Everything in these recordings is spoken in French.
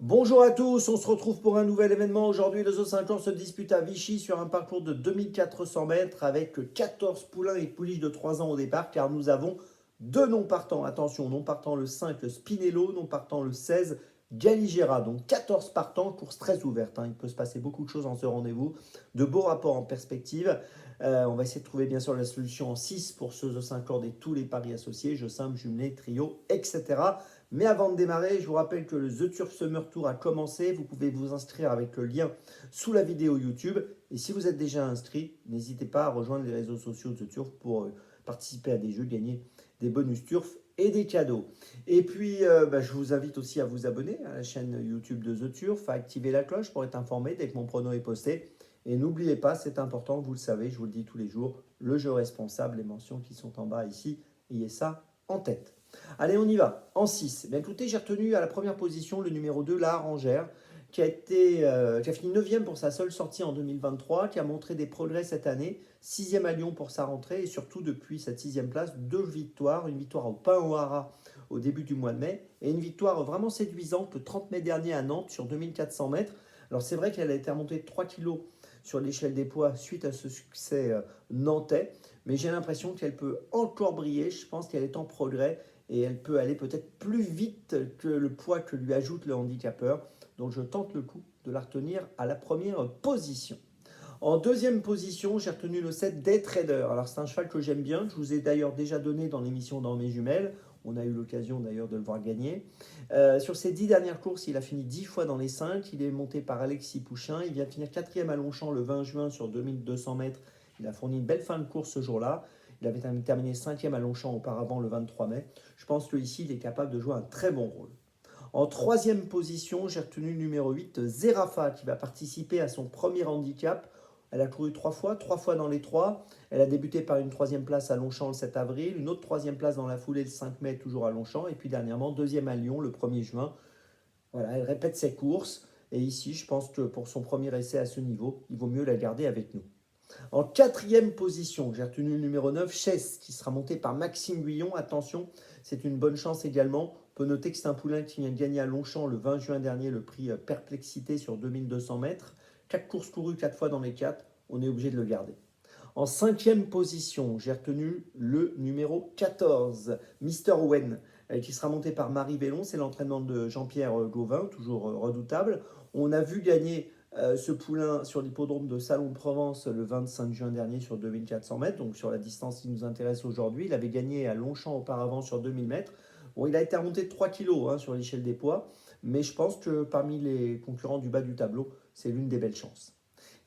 Bonjour à tous, on se retrouve pour un nouvel événement. Aujourd'hui, le Zoo 50 se dispute à Vichy sur un parcours de 2400 mètres avec 14 poulains et pouliches de 3 ans au départ car nous avons deux non partants. Attention, non partant le 5, le Spinello, non partant le 16, Galigera. Donc 14 partants, course très ouverte. Il peut se passer beaucoup de choses en ce rendez-vous. De beaux rapports en perspective. On va essayer de trouver bien sûr la solution en 6 pour ce Zoo 50 et tous les paris associés, jeux simples, jumelés, trio, etc. Mais avant de démarrer, je vous rappelle que le The Turf Summer Tour a commencé. Vous pouvez vous inscrire avec le lien sous la vidéo YouTube. Et si vous êtes déjà inscrit, n'hésitez pas à rejoindre les réseaux sociaux de The Turf pour participer à des jeux, gagner des bonus Turf et des cadeaux. Et puis, je vous invite aussi à vous abonner à la chaîne YouTube de The Turf, à activer la cloche pour être informé dès que mon prono est posté. Et n'oubliez pas, c'est important, vous le savez, je vous le dis tous les jours, le jeu responsable, les mentions qui sont en bas ici, ayez ça en tête. Allez, on y va. En 6. Bien, écoutez, j'ai retenu à la première position le numéro 2, la Arangère, qui a fini 9e pour sa seule sortie en 2023, qui a montré des progrès cette année. 6e à Lyon pour sa rentrée et surtout depuis cette 6e place, 2 victoires. Une victoire au Pain-O'Hara au début du mois de mai et une victoire vraiment séduisante le 30 mai dernier à Nantes sur 2400 mètres. Alors c'est vrai qu'elle a été remontée de 3 kg sur l'échelle des poids suite à ce succès nantais, mais j'ai l'impression qu'elle peut encore briller. Je pense qu'elle est en progrès et elle peut aller peut-être plus vite que le poids que lui ajoute le handicapeur. Donc je tente le coup de la retenir à la première position. En deuxième position, j'ai retenu le 7 Day Trader. Alors c'est un cheval que j'aime bien, je vous ai d'ailleurs déjà donné dans l'émission Dans mes jumelles. On a eu l'occasion d'ailleurs de le voir gagner. Sur ses 10 dernières courses, il a fini 10 fois dans les 5. Il est monté par Alexis Pouchin. Il vient finir 4e à Longchamp le 20 juin sur 2200 mètres. Il a fourni une belle fin de course ce jour-là. Il avait terminé 5e à Longchamp auparavant le 23 mai. Je pense qu'ici, il est capable de jouer un très bon rôle. En troisième position, j'ai retenu le numéro 8, Zerafa, qui va participer à son premier handicap. Elle a couru 3 fois dans les 3. Elle a débuté par une 3e place à Longchamp le 7 avril, une autre 3e place dans la foulée le 5 mai, toujours à Longchamp, et puis dernièrement 2e à Lyon le 1er juin. Voilà, elle répète ses courses, et ici, je pense que pour son premier essai à ce niveau, il vaut mieux la garder avec nous. En quatrième position, j'ai retenu le numéro 9, Chess, qui sera monté par Maxime Guyon. Attention, c'est une bonne chance également. On peut noter que c'est un poulain qui vient de gagner à Longchamp le 20 juin dernier le prix Perplexité sur 2200 mètres. 4 courses courues, 4 fois dans les 4. On est obligé de le garder. En cinquième position, j'ai retenu le numéro 14, Mr. Wen, qui sera monté par Marie Vellon. C'est l'entraînement de Jean-Pierre Gauvin, toujours redoutable. On a vu gagner ce poulain sur l'hippodrome de Salon de Provence le 25 juin dernier sur 2400 mètres, donc sur la distance qui nous intéresse aujourd'hui. Il avait gagné à Longchamp auparavant sur 2000 mètres. Bon, il a été remonté de 3 kg sur l'échelle des poids, mais je pense que parmi les concurrents du bas du tableau, c'est l'une des belles chances.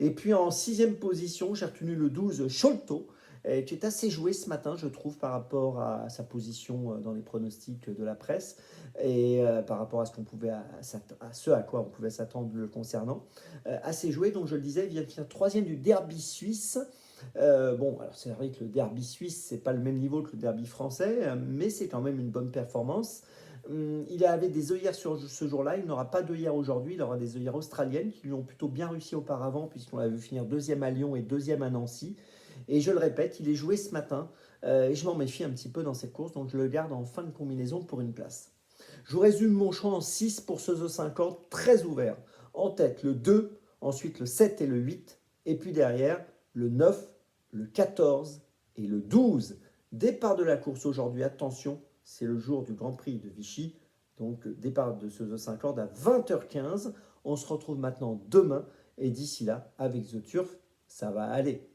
Et puis en sixième position, j'ai retenu le 12 Sholto, qui est assez joué ce matin, je trouve, par rapport à sa position dans les pronostics de la presse et par rapport à ce à quoi on pouvait s'attendre le concernant. Assez joué, donc je le disais, il vient de finir 3e du derby suisse. Bon, alors c'est vrai que le derby suisse, c'est pas le même niveau que le derby français, mais c'est quand même une bonne performance. Il avait des œillères sur ce jour-là, il n'aura pas d'œillères aujourd'hui, il aura des œillères australiennes qui lui ont plutôt bien réussi auparavant puisqu'on l'a vu finir 2e à Lyon et 2e à Nancy. Et je le répète, il est joué ce matin et je m'en méfie un petit peu dans cette course, donc je le garde en fin de combinaison pour une place. Je vous résume mon choix en 6 pour ce The 50, très ouvert. En tête le 2, ensuite le 7 et le 8, et puis derrière le 9, le 14 et le 12. Départ de la course aujourd'hui, attention, c'est le jour du Grand Prix de Vichy, donc départ de ce The 50 à 20h15. On se retrouve maintenant demain, et d'ici là, avec The Turf, ça va aller.